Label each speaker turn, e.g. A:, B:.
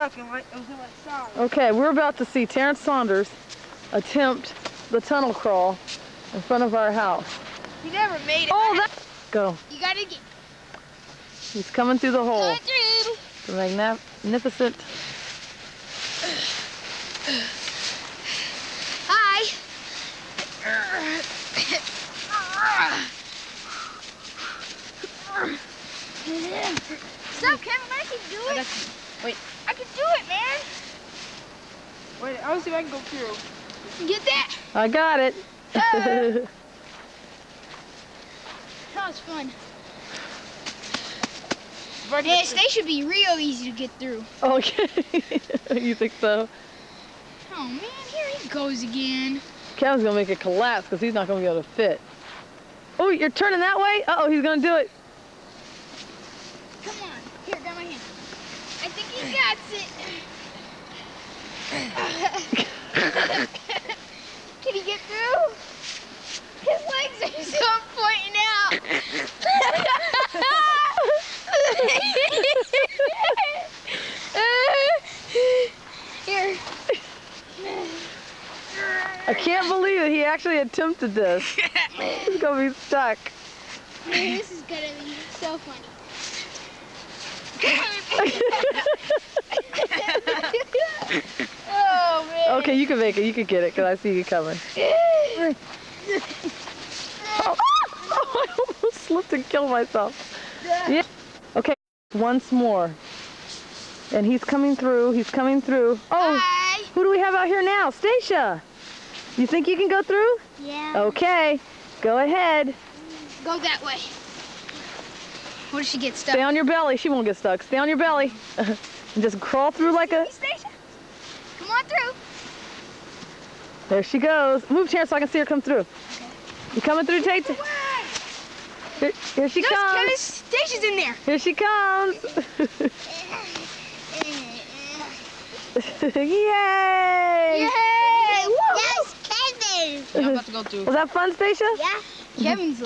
A: parking lot. It was in my side.
B: Okay, we're about to see Terrence Saunders attempt the tunnel crawl in front of our house.
A: He never made it.
B: Oh, that. Go.
A: You gotta get.
B: He's coming through the hole.
A: Going through.
B: The magnificent.
A: Hi. Stop, Kevin. I can do it.
B: Wait.
A: I can do it, man. Wait, I want to see if I can go through. Get that?
B: I got it.
A: That was fun. Yeah, they should be real easy to get through.
B: Okay. You think so?
A: Oh, man, here he goes again.
B: Kevin's going to make it collapse because he's not going to be able to fit. Oh, you're turning that way? Uh-oh, he's going to do it.
A: Come on. Here, grab my hand. I think he got it. Can he get through? His legs are so pointing out. Here.
B: I can't believe it. He actually attempted this. He's going to be stuck.
A: This is going to be so funny. Oh, man.
B: Okay, you can make it. You can get it because I see you coming. Oh, I almost slipped and killed myself. Yeah. Okay, once more. And he's coming through. He's coming through. Oh,
A: Hi.
B: who do we have out here now? Stacia. You think you can go through?
A: Yeah.
B: Okay, go ahead.
A: Go that way. What if she gets stuck?
B: Stay on your belly. She won't get stuck. Stay on your belly. And just crawl through like a...
A: Stacia, come on through.
B: There she goes. Move, Terrence, so I can see her come through.
A: Okay.
B: You coming through, Tate? Here she comes.
A: Stacia's in there.
B: Here she comes. Yay!
A: Yay! Woo!
C: Yes, Kevin.
A: I'm about to go through.
B: Was that fun, Stacia?
C: Yeah.
A: Kevin's